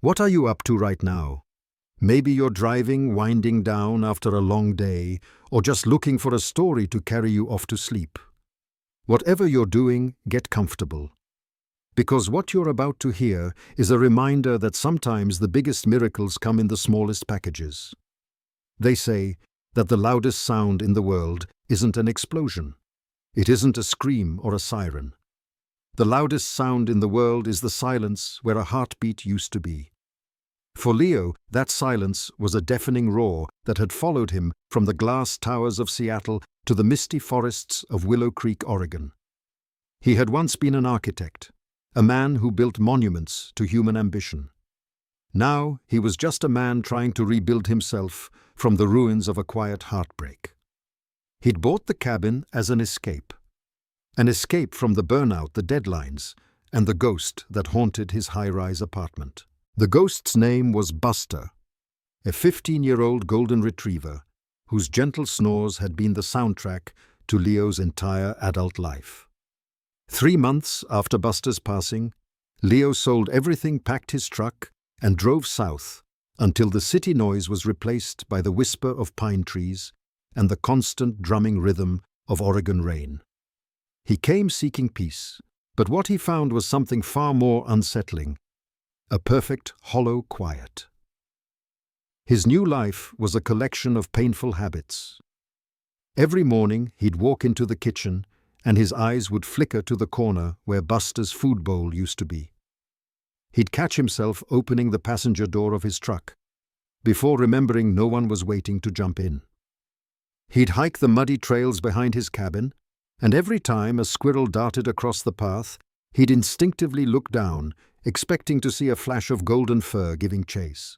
What are you up to right now? Maybe you're driving, winding down after a long day, or just looking for a story to carry you off to sleep. Whatever you're doing, get comfortable. Because what you're about to hear is a reminder that sometimes the biggest miracles come in the smallest packages. They say that the loudest sound in the world isn't an explosion. It isn't a scream or a siren. The loudest sound in the world is the silence where a heartbeat used to be. For Leo, that silence was a deafening roar that had followed him from the glass towers of Seattle to the misty forests of Willow Creek, Oregon. He had once been an architect, a man who built monuments to human ambition. Now he was just a man trying to rebuild himself from the ruins of a quiet heartbreak. He'd bought the cabin as an escape from the burnout, the deadlines, and the ghost that haunted his high-rise apartment. The ghost's name was Buster, a 15-year-old golden retriever whose gentle snores had been the soundtrack to Leo's entire adult life. 3 months after Buster's passing, Leo sold everything, packed his truck, and drove south until the city noise was replaced by the whisper of pine trees and the constant drumming rhythm of Oregon rain. He came seeking peace, but what he found was something far more unsettling: a perfect, hollow quiet. His new life was a collection of painful habits. Every morning he'd walk into the kitchen and his eyes would flicker to the corner where Buster's food bowl used to be. He'd catch himself opening the passenger door of his truck, before remembering no one was waiting to jump in. He'd hike the muddy trails behind his cabin, and every time a squirrel darted across the path, he'd instinctively look down, expecting to see a flash of golden fur giving chase.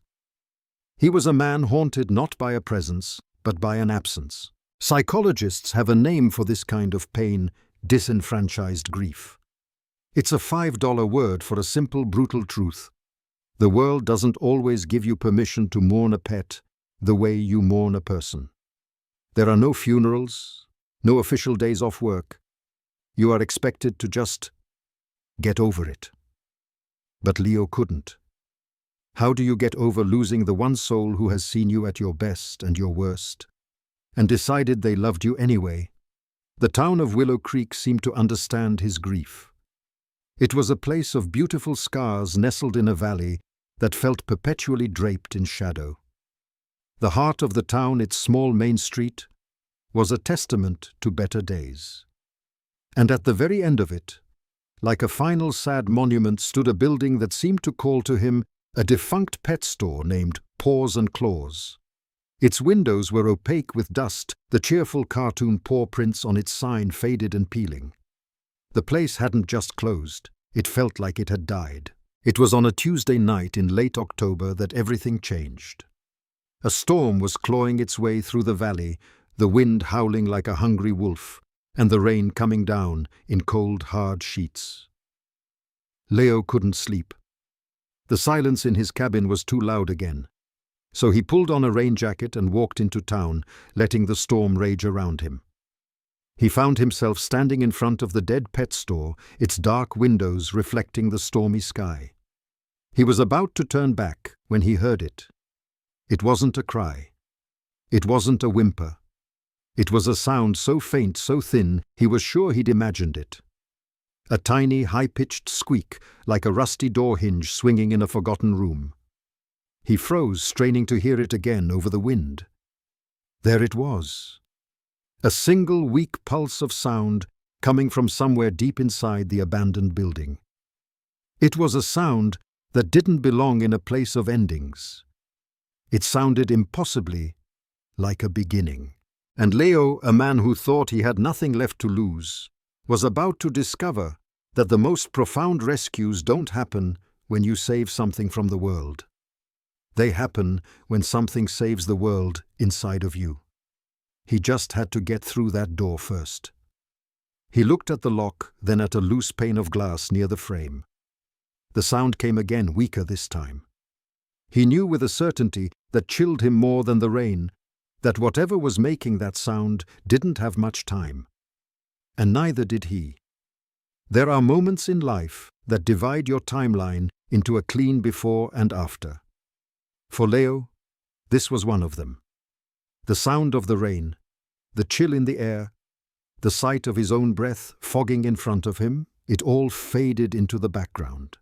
He was a man haunted not by a presence, but by an absence. Psychologists have a name for this kind of pain: disenfranchised grief. It's a $5 word for a simple, brutal truth. The world doesn't always give you permission to mourn a pet the way you mourn a person. There are no funerals, no official days off work. You are expected to just get over it. But Leo couldn't. How do you get over losing the one soul who has seen you at your best and your worst, and decided they loved you anyway? The town of Willow Creek seemed to understand his grief. It was a place of beautiful scars nestled in a valley that felt perpetually draped in shadow. The heart of the town, its small main street, was a testament to better days. And at the very end of it, like a final sad monument, stood a building that seemed to call to him, a defunct pet store named Paws and Claws. Its windows were opaque with dust, the cheerful cartoon paw prints on its sign faded and peeling. The place hadn't just closed, it felt like it had died. It was on a Tuesday night in late October that everything changed. A storm was clawing its way through the valley, the wind howling like a hungry wolf, and the rain coming down in cold, hard sheets. Leo couldn't sleep. The silence in his cabin was too loud again. So he pulled on a rain jacket and walked into town, letting the storm rage around him. He found himself standing in front of the dead pet store, its dark windows reflecting the stormy sky. He was about to turn back when he heard it. It wasn't a cry. It wasn't a whimper. It was a sound so faint, so thin, he was sure he'd imagined it. A tiny, high-pitched squeak, like a rusty door hinge swinging in a forgotten room. He froze, straining to hear it again over the wind. There it was. A single weak pulse of sound coming from somewhere deep inside the abandoned building. It was a sound that didn't belong in a place of endings. It sounded impossibly like a beginning. And Leo, a man who thought he had nothing left to lose, was about to discover that the most profound rescues don't happen when you save something from the world. They happen when something saves the world inside of you. He just had to get through that door first. He looked at the lock, then at a loose pane of glass near the frame. The sound came again, weaker this time. He knew with a certainty that chilled him more than the rain, that whatever was making that sound didn't have much time. And neither did he. There are moments in life that divide your timeline into a clean before and after. For Leo, this was one of them. The sound of the rain, the chill in the air, the sight of his own breath fogging in front of him, it all faded into the background.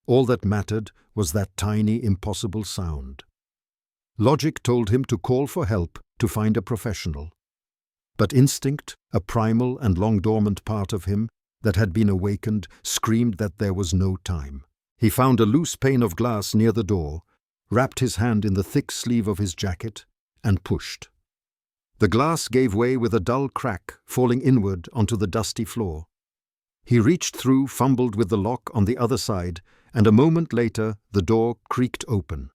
All that mattered was that tiny, impossible sound. Logic told him to call for help, to find a professional. But instinct, a primal and long-dormant part of him that had been awakened, screamed that there was no time. He found a loose pane of glass near the door, wrapped his hand in the thick sleeve of his jacket, and pushed. The glass gave way with a dull crack, falling inward onto the dusty floor. He reached through, fumbled with the lock on the other side, and a moment later the door creaked open.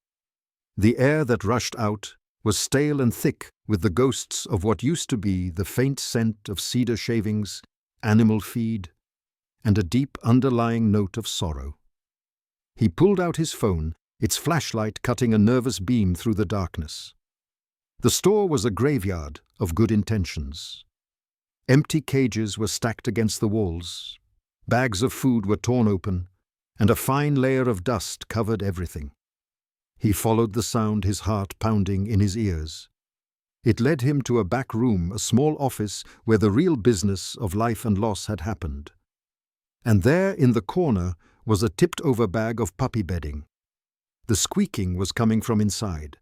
The air that rushed out was stale and thick with the ghosts of what used to be the faint scent of cedar shavings, animal feed, and a deep underlying note of sorrow. He pulled out his phone, its flashlight cutting a nervous beam through the darkness. The store was a graveyard of good intentions. Empty cages were stacked against the walls, bags of food were torn open, and a fine layer of dust covered everything. He followed the sound, his heart pounding in his ears. It led him to a back room, a small office where the real business of life and loss had happened. And there, in the corner, was a tipped-over bag of puppy bedding. The squeaking was coming from inside.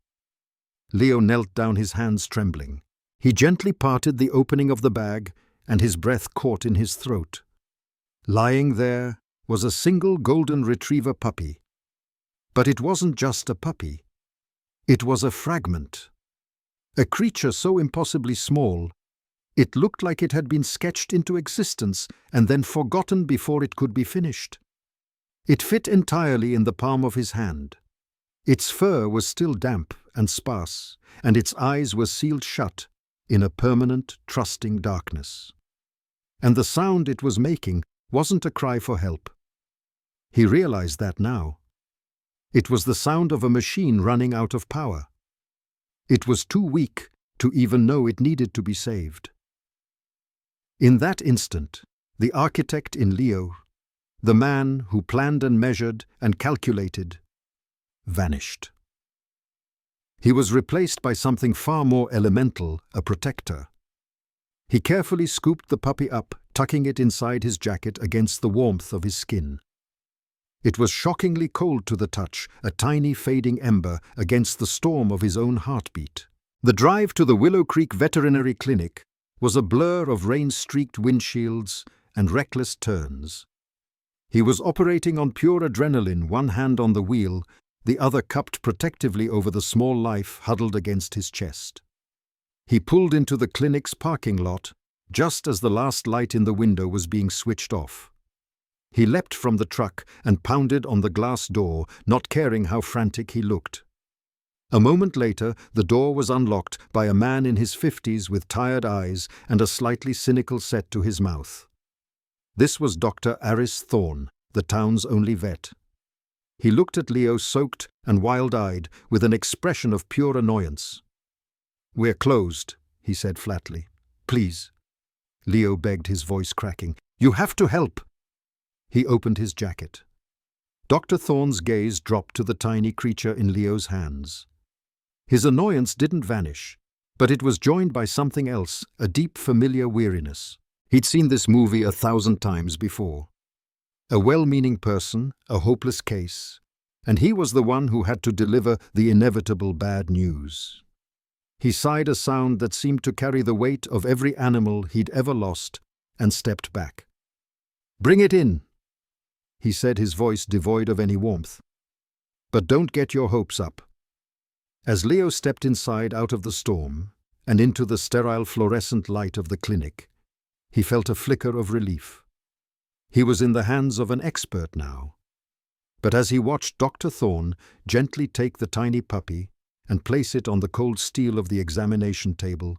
Leo knelt down, his hands trembling. He gently parted the opening of the bag, and his breath caught in his throat. Lying there was a single golden retriever puppy. But it wasn't just a puppy. It was a fragment. A creature so impossibly small, it looked like it had been sketched into existence and then forgotten before it could be finished. It fit entirely in the palm of his hand. Its fur was still damp and sparse, and its eyes were sealed shut in a permanent, trusting darkness. And the sound it was making wasn't a cry for help. He realized that now. It was the sound of a machine running out of power. It was too weak to even know it needed to be saved. In that instant, the architect in Leo, the man who planned and measured and calculated, vanished. He was replaced by something far more elemental, a protector. He carefully scooped the puppy up, tucking it inside his jacket against the warmth of his skin. It was shockingly cold to the touch, a tiny fading ember against the storm of his own heartbeat. The drive to the Willow Creek Veterinary Clinic was a blur of rain-streaked windshields and reckless turns. He was operating on pure adrenaline, one hand on the wheel, the other cupped protectively over the small life huddled against his chest. He pulled into the clinic's parking lot just as the last light in the window was being switched off. He leapt from the truck and pounded on the glass door, not caring how frantic he looked. A moment later, the door was unlocked by a man in his 50s with tired eyes and a slightly cynical set to his mouth. This was Dr. Aris Thorne, the town's only vet. He looked at Leo, soaked and wild-eyed, with an expression of pure annoyance. "We're closed," he said flatly. "Please." Leo begged, his voice cracking. "You have to help." He opened his jacket. Dr. Thorne's gaze dropped to the tiny creature in Leo's hands. His annoyance didn't vanish, but it was joined by something else, a deep familiar weariness. He'd seen this movie 1,000 times before. A well-meaning person, a hopeless case, and he was the one who had to deliver the inevitable bad news. He sighed, a sound that seemed to carry the weight of every animal he'd ever lost, and stepped back. "Bring it in," he said, his voice devoid of any warmth. "But don't get your hopes up." As Leo stepped inside, out of the storm, and into the sterile fluorescent light of the clinic, he felt a flicker of relief. He was in the hands of an expert now. But as he watched Dr. Thorne gently take the tiny puppy and place it on the cold steel of the examination table,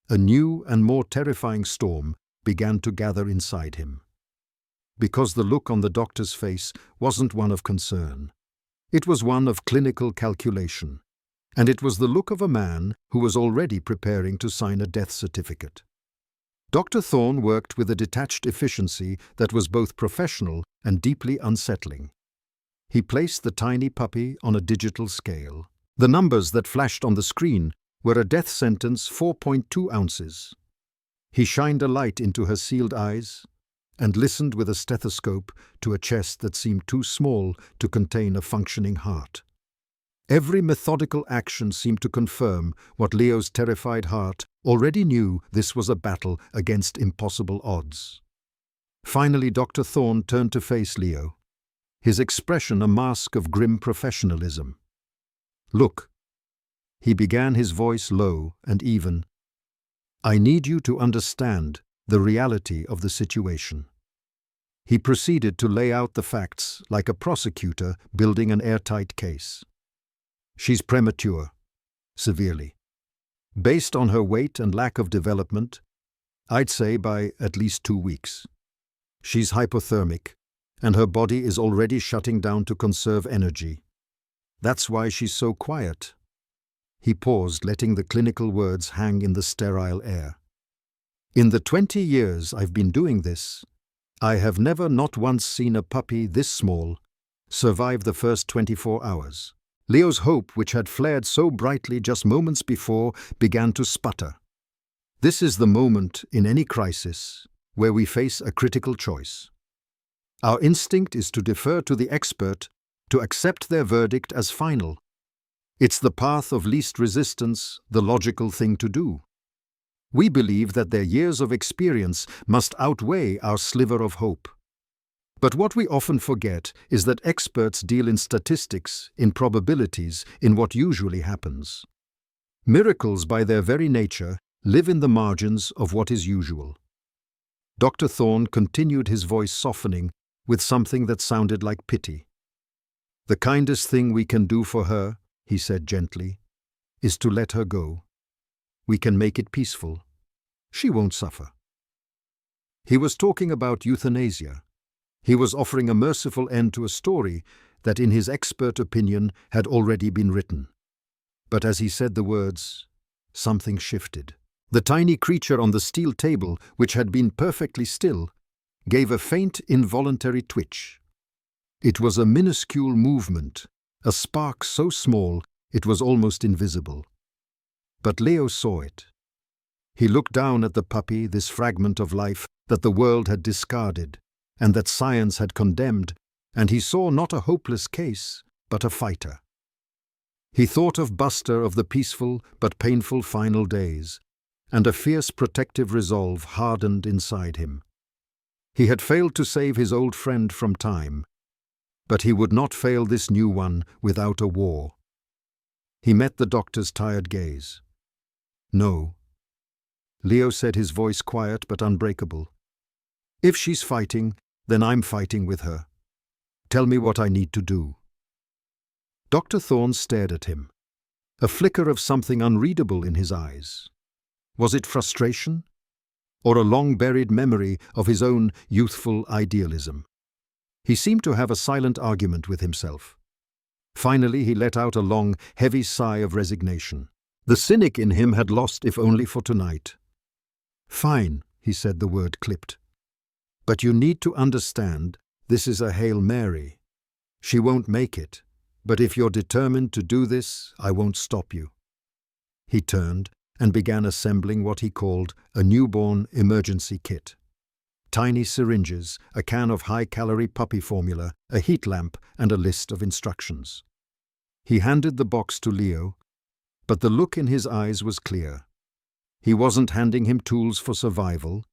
a new and more terrifying storm began to gather inside him. Because the look on the doctor's face wasn't one of concern. It was one of clinical calculation, and it was the look of a man who was already preparing to sign a death certificate. Dr. Thorne worked with a detached efficiency that was both professional and deeply unsettling. He placed the tiny puppy on a digital scale. The numbers that flashed on the screen were a death sentence 4.2 ounces. He shined a light into her sealed eyes and listened with a stethoscope to a chest that seemed too small to contain a functioning heart. Every methodical action seemed to confirm what Leo's terrified heart already knew: this was a battle against impossible odds. Finally, Dr. Thorne turned to face Leo, his expression a mask of grim professionalism. "Look," he began, his voice low and even, "I need you to understand the reality of the situation." He proceeded to lay out the facts like a prosecutor building an airtight case. "She's premature, severely. Based on her weight and lack of development, I'd say by at least 2 weeks. She's hypothermic, and her body is already shutting down to conserve energy. That's why she's so quiet." He paused, letting the clinical words hang in the sterile air. "In the 20 years I've been doing this, I have never, not once, seen a puppy this small survive the first 24 hours. Leo's hope, which had flared so brightly just moments before, began to sputter. This is the moment in any crisis where we face a critical choice. Our instinct is to defer to the expert, to accept their verdict as final. It's the path of least resistance, the logical thing to do. We believe that their years of experience must outweigh our sliver of hope. But what we often forget is that experts deal in statistics, in probabilities, in what usually happens. Miracles, by their very nature, live in the margins of what is usual." Dr. Thorne continued, his voice softening with something that sounded like pity. "The kindest thing we can do for her," he said gently, "is to let her go. We can make it peaceful. She won't suffer." He was talking about euthanasia. He was offering a merciful end to a story that, in his expert opinion, had already been written. But as he said the words, something shifted. The tiny creature on the steel table, which had been perfectly still, gave a faint, involuntary twitch. It was a minuscule movement, a spark so small it was almost invisible. But Leo saw it. He looked down at the puppy, this fragment of life that the world had discarded and that science had condemned, and he saw not a hopeless case, but a fighter. He thought of Buster, of the peaceful but painful final days, and a fierce protective resolve hardened inside him. He had failed to save his old friend from time, but he would not fail this new one without a war. He met the doctor's tired gaze. "No," Leo said, his voice quiet but unbreakable. "If she's fighting, then I'm fighting with her. Tell me what I need to do." Dr. Thorne stared at him, a flicker of something unreadable in his eyes. Was it frustration? Or a long-buried memory of his own youthful idealism? He seemed to have a silent argument with himself. Finally, he let out a long, heavy sigh of resignation. The cynic in him had lost, if only for tonight. "Fine," he said, the word clipped. "But you need to understand, this is a Hail Mary. She won't make it, but if you're determined to do this, I won't stop you." He turned and began assembling what he called a newborn emergency kit. Tiny syringes, a can of high-calorie puppy formula, a heat lamp, and a list of instructions. He handed the box to Leo, but the look in his eyes was clear. He wasn't handing him tools for survival.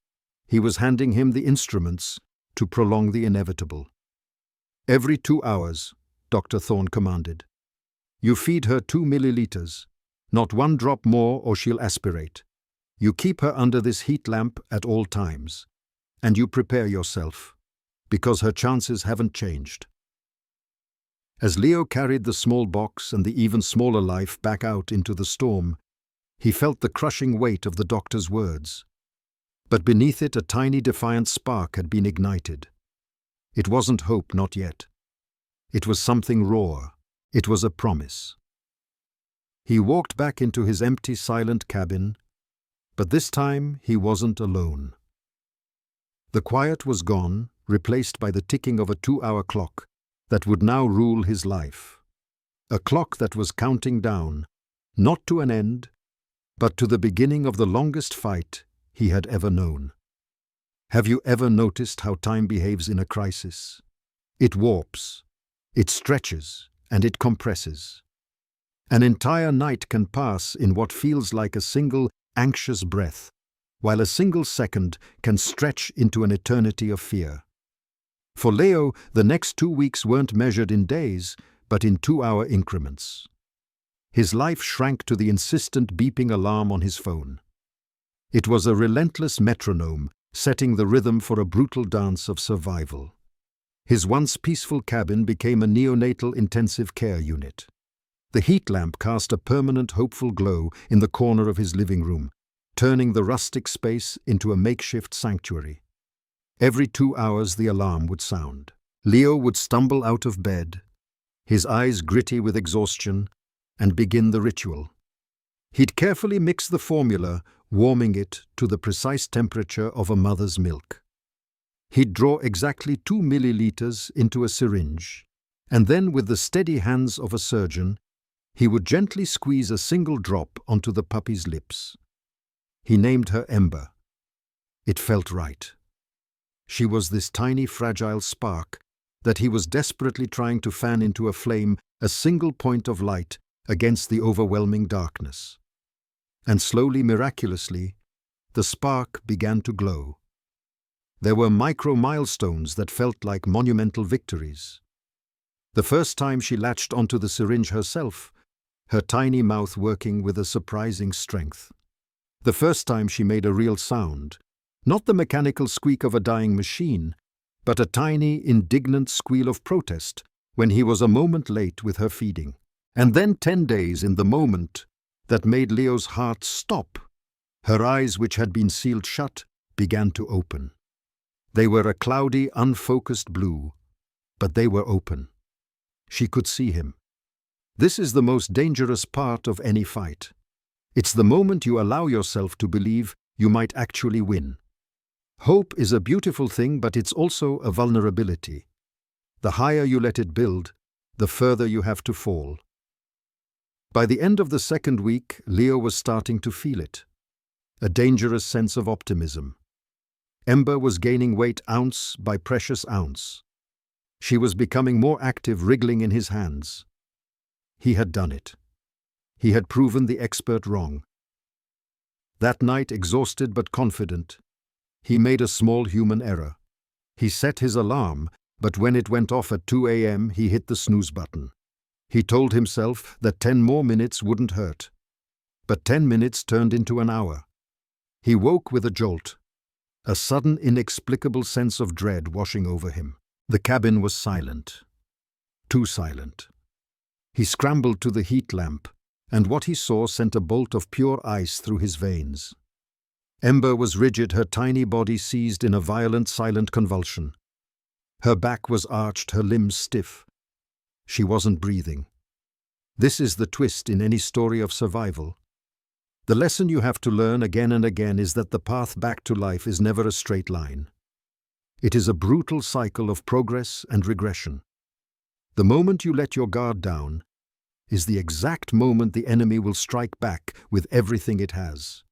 He was handing him the instruments to prolong the inevitable. "Every 2 hours, Dr. Thorne commanded. You feed her 2 milliliters, not 1 drop more or she'll aspirate. You keep her under this heat lamp at all times. And you prepare yourself, because her chances haven't changed." As Leo carried the small box and the even smaller life back out into the storm, he felt the crushing weight of the doctor's words. But beneath it, a tiny defiant spark had been ignited. It wasn't hope, not yet. It was something raw. It was a promise. He walked back into his empty, silent cabin, but this time he wasn't alone. The quiet was gone, replaced by the ticking of a 2-hour clock, that would now rule his life. A clock that was counting down, not to an end, but to the beginning of the longest fight he had ever known. Have you ever noticed how time behaves in a crisis? It warps, it stretches, and it compresses. An entire night can pass in what feels like a single anxious breath, while a single second can stretch into an eternity of fear. For Leo, the next 2 weeks weren't measured in days, but in 2-hour increments. His life shrank to the insistent beeping alarm on his phone. It was a relentless metronome, setting the rhythm for a brutal dance of survival. His once peaceful cabin became a neonatal intensive care unit. The heat lamp cast a permanent hopeful glow in the corner of his living room, turning the rustic space into a makeshift sanctuary. Every 2 hours the alarm would sound. Leo would stumble out of bed, his eyes gritty with exhaustion, and begin the ritual. He'd carefully mix the formula, warming it to the precise temperature of a mother's milk. He'd draw exactly 2 milliliters into a syringe, and then with the steady hands of a surgeon, he would gently squeeze a single drop onto the puppy's lips. He named her Ember. It felt right. She was this tiny fragile spark that he was desperately trying to fan into a flame, a single point of light against the overwhelming darkness. And slowly, miraculously, the spark began to glow. There were micro milestones that felt like monumental victories. The first time she latched onto the syringe herself, her tiny mouth working with a surprising strength. The first time she made a real sound, not the mechanical squeak of a dying machine, but a tiny, indignant squeal of protest when he was a moment late with her feeding. And then 10 days in the moment that made Leo's heart stop. Her eyes, which had been sealed shut, began to open. They were a cloudy, unfocused blue, but they were open. She could see him. This is the most dangerous part of any fight. It's the moment you allow yourself to believe you might actually win. Hope is a beautiful thing, but it's also a vulnerability. The higher you let it build, the further you have to fall. By the end of the 2nd week, Leo was starting to feel it. A dangerous sense of optimism. Ember was gaining weight ounce by precious ounce. She was becoming more active, wriggling in his hands. He had done it. He had proven the expert wrong. That night, exhausted but confident, he made a small human error. He set his alarm, but when it went off at 2 a.m., he hit the snooze button. He told himself that 10 more minutes wouldn't hurt. But 10 minutes turned into an hour. He woke with a jolt, a sudden inexplicable sense of dread washing over him. The cabin was silent. Too silent. He scrambled to the heat lamp, and what he saw sent a bolt of pure ice through his veins. Ember was rigid, her tiny body seized in a violent, silent convulsion. Her back was arched, her limbs stiff. She wasn't breathing. This is the twist in any story of survival. The lesson you have to learn again and again is that the path back to life is never a straight line. It is a brutal cycle of progress and regression. The moment you let your guard down is the exact moment the enemy will strike back with everything it has.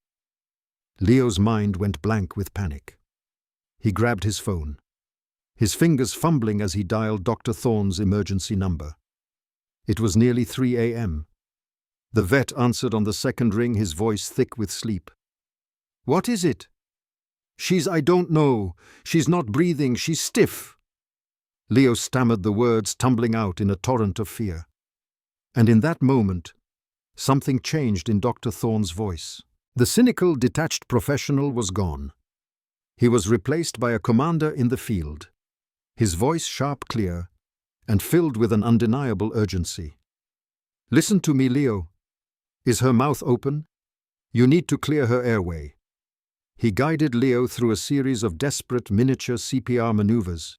Leo's mind went blank with panic. He grabbed his phone, his fingers fumbling as he dialed Dr. Thorne's emergency number. It was nearly 3 a.m. The vet answered on the 2nd ring, his voice thick with sleep. "What is it?" I don't know. She's not breathing. She's stiff." Leo stammered the words, tumbling out in a torrent of fear. And in that moment, something changed in Dr. Thorne's voice. The cynical, detached professional was gone. He was replaced by a commander in the field, his voice sharp, clear, and filled with an undeniable urgency. "Listen to me, Leo. Is her mouth open? You need to clear her airway." He guided Leo through a series of desperate miniature CPR maneuvers,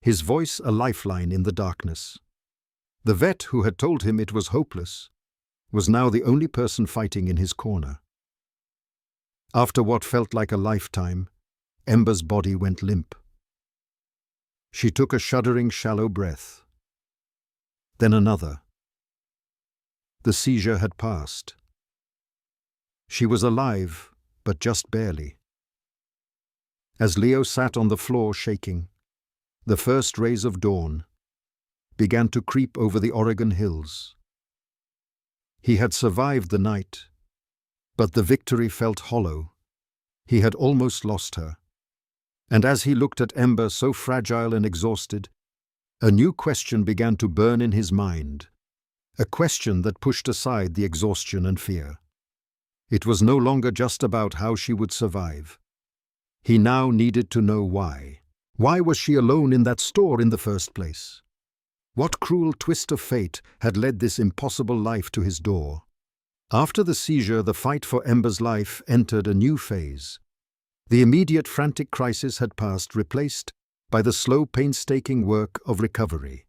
his voice a lifeline in the darkness. The vet who had told him it was hopeless was now the only person fighting in his corner. After what felt like a lifetime, Ember's body went limp. She took a shuddering, shallow breath. then another. The seizure had passed. She was alive, but just barely. As Leo sat on the floor shaking, the first rays of dawn began to creep over the Oregon hills. He had survived the night, but the victory felt hollow. He had almost lost her. And as he looked at Ember so fragile and exhausted, a new question began to burn in his mind, a question that pushed aside the exhaustion and fear. It was no longer just about how she would survive. He now needed to know why. Why was she alone in that store in the first place? What cruel twist of fate had led this impossible life to his door? After the seizure, the fight for Ember's life entered a new phase. The immediate frantic crisis had passed, replaced by the slow, painstaking work of recovery.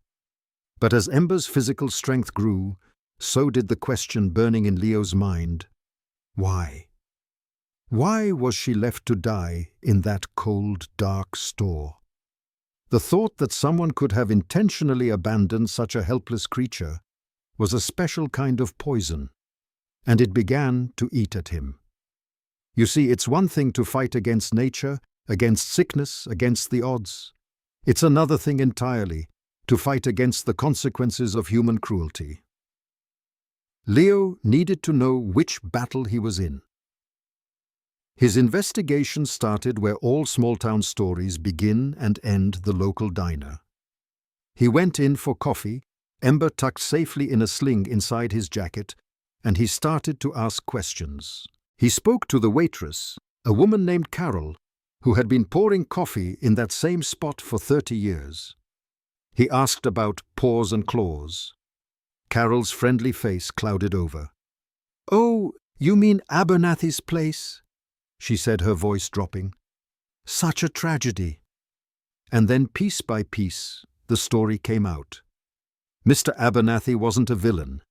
But as Ember's physical strength grew, so did the question burning in Leo's mind. Why? Why was she left to die in that cold, dark store? The thought that someone could have intentionally abandoned such a helpless creature was a special kind of poison, and it began to eat at him. You see, it's one thing to fight against nature, against sickness, against the odds. It's another thing entirely to fight against the consequences of human cruelty. Leo needed to know which battle he was in. His investigation started where all small-town stories begin and end, the local diner. He went in for coffee, Ember tucked safely in a sling inside his jacket, and he started to ask questions. He spoke to the waitress, a woman named Carol, who had been pouring coffee in that same spot for 30 years. He asked about paws and claws. Carol's friendly face clouded over. "Oh, you mean Abernathy's place?" she said, her voice dropping. "Such a tragedy." And then piece by piece, the story came out. Mr. Abernathy wasn't a villain.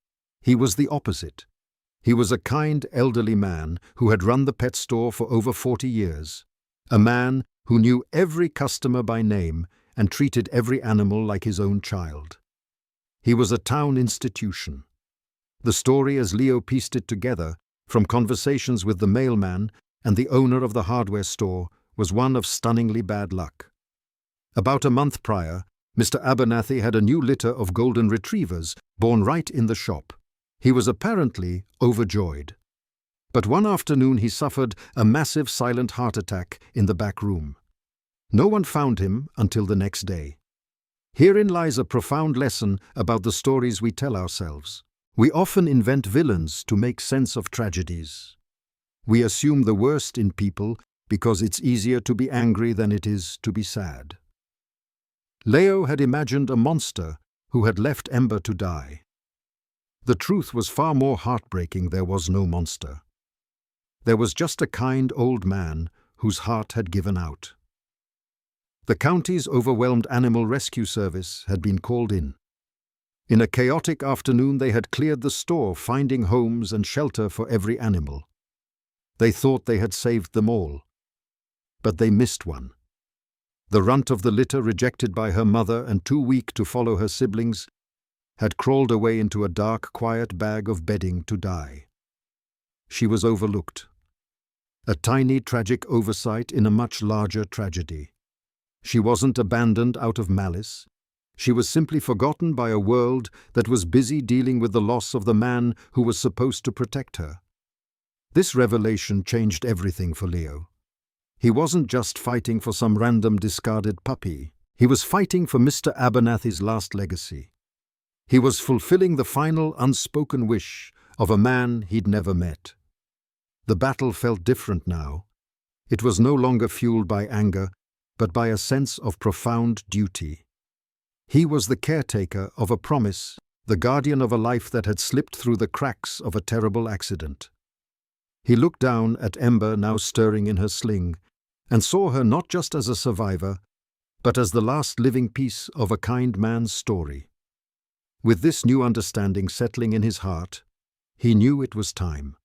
He was the opposite. He was a kind, elderly man who had run the pet store for over 40 years. A man who knew every customer by name and treated every animal like his own child. He was a town institution. The story, as Leo pieced it together, from conversations with the mailman and the owner of the hardware store, was one of stunningly bad luck. About a month prior, Mr. Abernathy had a new litter of golden retrievers born right in the shop. He was apparently overjoyed. But one afternoon he suffered a massive silent heart attack in the back room. No one found him until the next day. Herein lies a profound lesson about the stories we tell ourselves. We often invent villains to make sense of tragedies. We assume the worst in people because it's easier to be angry than it is to be sad. Leo had imagined a monster who had left Ember to die. The truth was far more heartbreaking. There was no monster. There was just a kind old man whose heart had given out. The county's overwhelmed animal rescue service had been called in. In a chaotic afternoon, they had cleared the store, finding homes and shelter for every animal. They thought they had saved them all. But they missed one. The runt of the litter, rejected by her mother and too weak to follow her siblings, had crawled away into a dark, quiet bag of bedding to die. She was overlooked. A tiny, tragic oversight in a much larger tragedy. She wasn't abandoned out of malice. She was simply forgotten by a world that was busy dealing with the loss of the man who was supposed to protect her. This revelation changed everything for Leo. He wasn't just fighting for some random discarded puppy. He was fighting for Mr. Abernathy's last legacy. He was fulfilling the final unspoken wish of a man he'd never met. The battle felt different now. It was no longer fueled by anger, but by a sense of profound duty. He was the caretaker of a promise, the guardian of a life that had slipped through the cracks of a terrible accident. He looked down at Ember, now stirring in her sling, and saw her not just as a survivor, but as the last living piece of a kind man's story. With this new understanding settling in his heart, he knew it was time.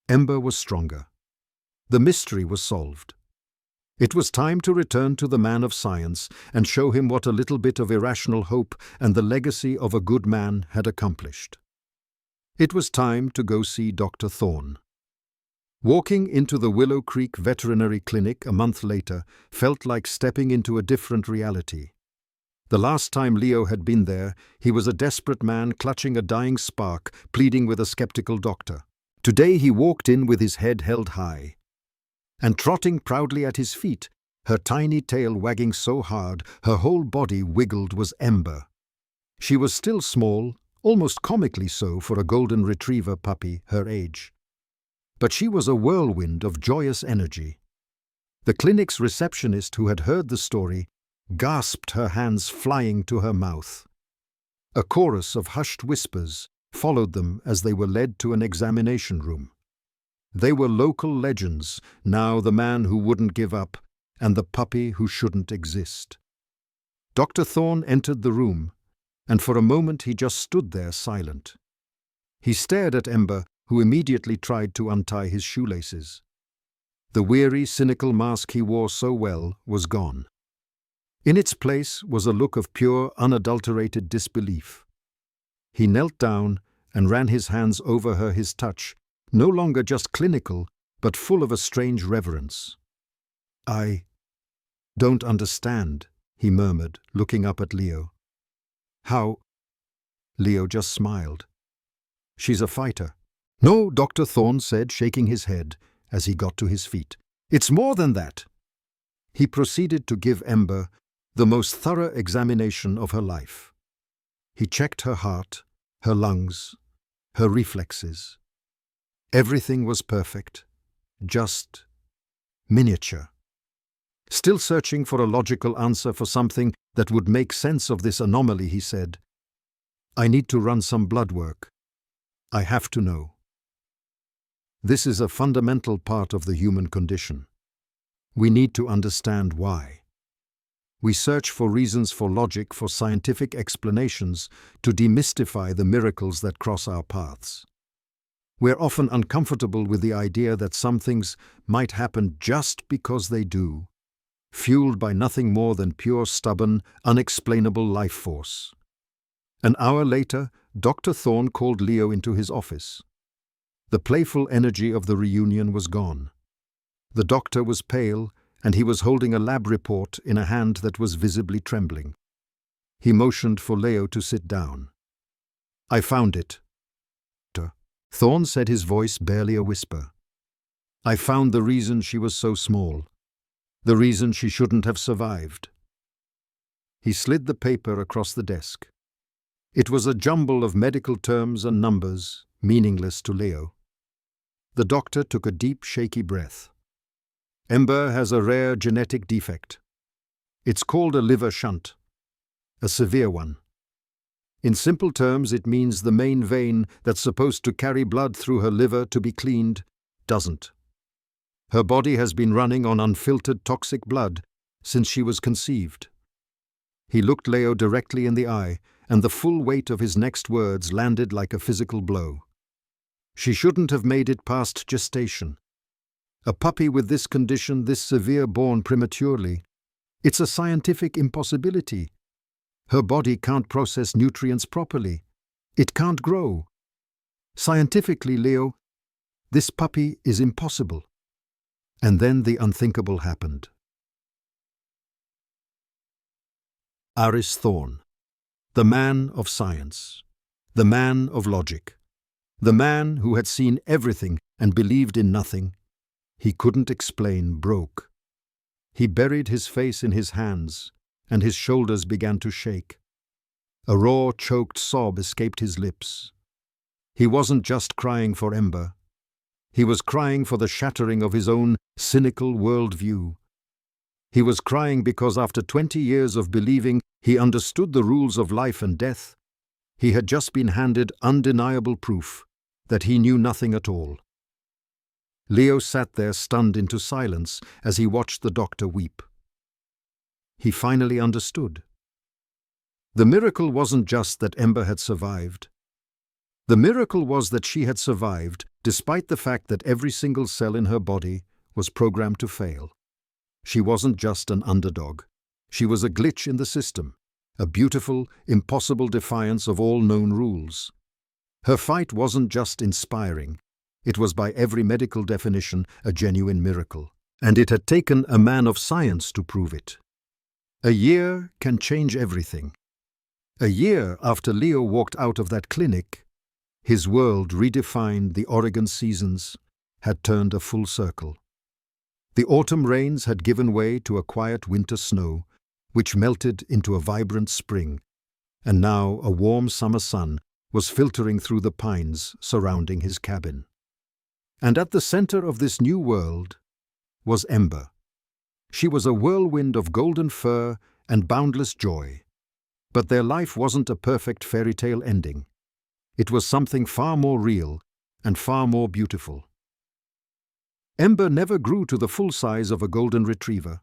Ember was stronger. The mystery was solved. It was time to return to the man of science and show him what a little bit of irrational hope and the legacy of a good man had accomplished. It was time to go see Dr. Thorne. Walking into the Willow Creek Veterinary Clinic a month later felt like stepping into a different reality. The last time Leo had been there, he was a desperate man clutching a dying spark, pleading with a skeptical doctor. Today he walked in with his head held high. And trotting proudly at his feet, her tiny tail wagging so hard her whole body wiggled, was Ember. She was still small, almost comically so for a golden retriever puppy her age. But she was a whirlwind of joyous energy. The clinic's receptionist, who had heard the story, gasped, her hands flying to her mouth. A chorus of hushed whispers followed them as they were led to an examination room. They were local legends, now the man who wouldn't give up and the puppy who shouldn't exist. Dr. Thorne entered the room, and for a moment he just stood there silent. He stared at Ember, who immediately tried to untie his shoelaces. The weary, cynical mask he wore so well was gone. In its place was a look of pure, unadulterated disbelief. He knelt down and ran his hands over her, his touch no longer just clinical, but full of a strange reverence. "I don't understand," he murmured, looking up at Leo. "How?" Leo just smiled. "She's a fighter." "No," Dr. Thorne said, shaking his head as he got to his feet. "It's more than that." He proceeded to give Ember the most thorough examination of her life. He checked her heart, her lungs, her reflexes. Everything was perfect, just miniature. Still searching for a logical answer for something that would make sense of this anomaly, he said, "I need to run some blood work. I have to know." This is a fundamental part of the human condition. We need to understand why. We search for reasons, for logic, for scientific explanations to demystify the miracles that cross our paths. We're often uncomfortable with the idea that some things might happen just because they do, fueled by nothing more than pure, stubborn, unexplainable life force. An hour later, Dr. Thorne called Leo into his office. The playful energy of the reunion was gone. The doctor was pale, and he was holding a lab report in a hand that was visibly trembling. He motioned for Leo to sit down. "I found it." Thorne said, his voice barely a whisper. "I found the reason she was so small. The reason she shouldn't have survived." He slid the paper across the desk. It was a jumble of medical terms and numbers, meaningless to Leo. The doctor took a deep, shaky breath. "Ember has a rare genetic defect. It's called a liver shunt, a severe one. In simple terms, it means the main vein that's supposed to carry blood through her liver to be cleaned doesn't. Her body has been running on unfiltered toxic blood since she was conceived." He looked Leo directly in the eye, and the full weight of his next words landed like a physical blow. "She shouldn't have made it past gestation. A puppy with this condition, this severe, born prematurely, it's a scientific impossibility. Her body can't process nutrients properly. It can't grow. Scientifically, Leo, this puppy is impossible." And then the unthinkable happened. Aris Thorne, the man of science, the man of logic, the man who had seen everything and believed in nothing, he couldn't explain, broke. He buried his face in his hands, and his shoulders began to shake. A raw, choked sob escaped his lips. He wasn't just crying for Ember. He was crying for the shattering of his own cynical worldview. He was crying because after 20 years of believing he understood the rules of life and death, he had just been handed undeniable proof that he knew nothing at all. Leo sat there stunned into silence as he watched the doctor weep. He finally understood. The miracle wasn't just that Ember had survived. The miracle was that she had survived despite the fact that every single cell in her body was programmed to fail. She wasn't just an underdog. She was a glitch in the system, a beautiful, impossible defiance of all known rules. Her fight wasn't just inspiring. It was by every medical definition a genuine miracle. And it had taken a man of science to prove it. A year can change everything. A year after Leo walked out of that clinic, his world, redefined the Oregon seasons, had turned a full circle. The autumn rains had given way to a quiet winter snow, which melted into a vibrant spring, and now a warm summer sun was filtering through the pines surrounding his cabin. And at the center of this new world was Ember. She was a whirlwind of golden fur and boundless joy. But their life wasn't a perfect fairy tale ending. It was something far more real and far more beautiful. Ember never grew to the full size of a golden retriever.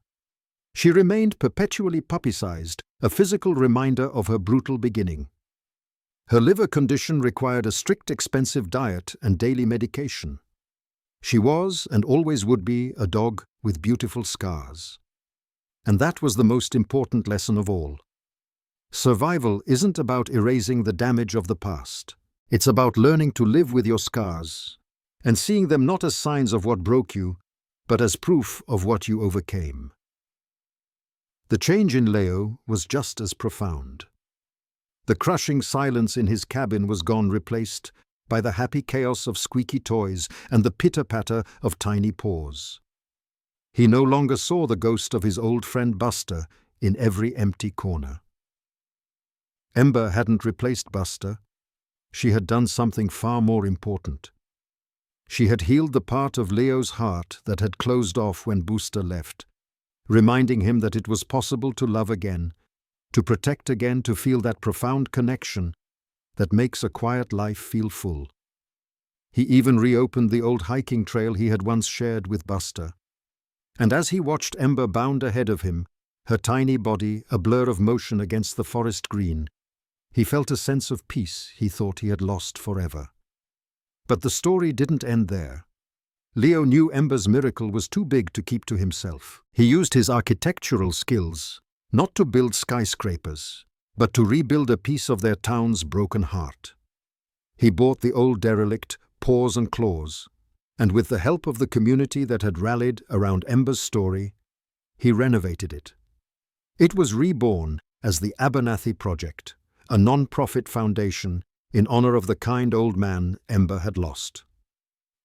She remained perpetually puppy-sized, a physical reminder of her brutal beginning. Her liver condition required a strict, expensive diet and daily medication. She was, and always would be, a dog with beautiful scars. And that was the most important lesson of all. Survival isn't about erasing the damage of the past. It's about learning to live with your scars and seeing them not as signs of what broke you, but as proof of what you overcame. The change in Leo was just as profound. The crushing silence in his cabin was gone, replaced by the happy chaos of squeaky toys and the pitter-patter of tiny paws. He no longer saw the ghost of his old friend Buster in every empty corner. Ember hadn't replaced Buster. She had done something far more important. She had healed the part of Leo's heart that had closed off when Buster left, reminding him that it was possible to love again, to protect again, to feel that profound connection that makes a quiet life feel full. He even reopened the old hiking trail he had once shared with Buster. And as he watched Ember bound ahead of him, her tiny body a blur of motion against the forest green, he felt a sense of peace he thought he had lost forever. But the story didn't end there. Leo knew Ember's miracle was too big to keep to himself. He used his architectural skills not to build skyscrapers, but to rebuild a piece of their town's broken heart. He bought the old derelict, Paws and Claws, and with the help of the community that had rallied around Ember's story, he renovated it. It was reborn as the Abernathy Project, a non-profit foundation in honor of the kind old man Ember had lost.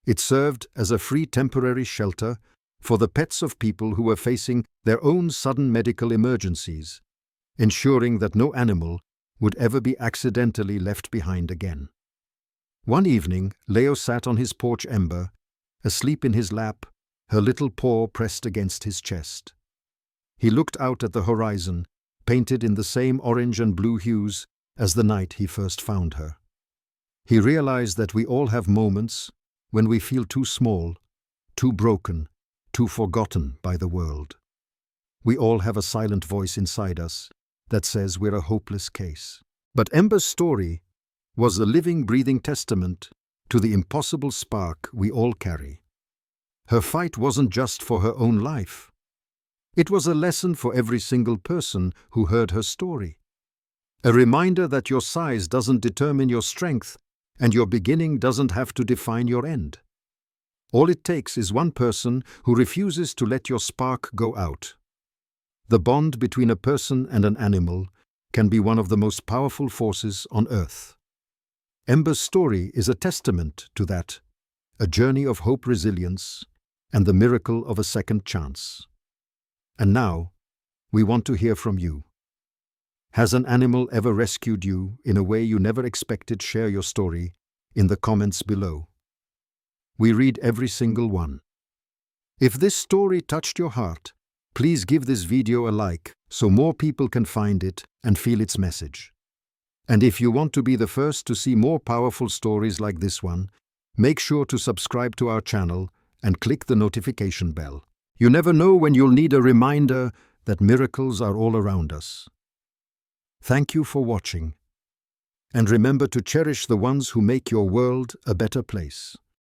It served as a free temporary shelter for the pets of people who were facing their own sudden medical emergencies, ensuring that no animal would ever be accidentally left behind again. One evening, Leo sat on his porch Ember, asleep in his lap, her little paw pressed against his chest. He looked out at the horizon, painted in the same orange and blue hues as the night he first found her. He realized that we all have moments when we feel too small, too broken, too forgotten by the world. We all have a silent voice inside us that says we're a hopeless case. But Ember's story was a living, breathing testament to the impossible spark we all carry. Her fight wasn't just for her own life. It was a lesson for every single person who heard her story. A reminder that your size doesn't determine your strength, and your beginning doesn't have to define your end. All it takes is one person who refuses to let your spark go out. The bond between a person and an animal can be one of the most powerful forces on Earth. Ember's story is a testament to that, a journey of hope, resilience, and the miracle of a second chance. And now, we want to hear from you. Has an animal ever rescued you in a way you never expected? Share your story in the comments below. We read every single one. If this story touched your heart, please give this video a like so more people can find it and feel its message. And if you want to be the first to see more powerful stories like this one, make sure to subscribe to our channel and click the notification bell. You never know when you'll need a reminder that miracles are all around us. Thank you for watching. And remember to cherish the ones who make your world a better place.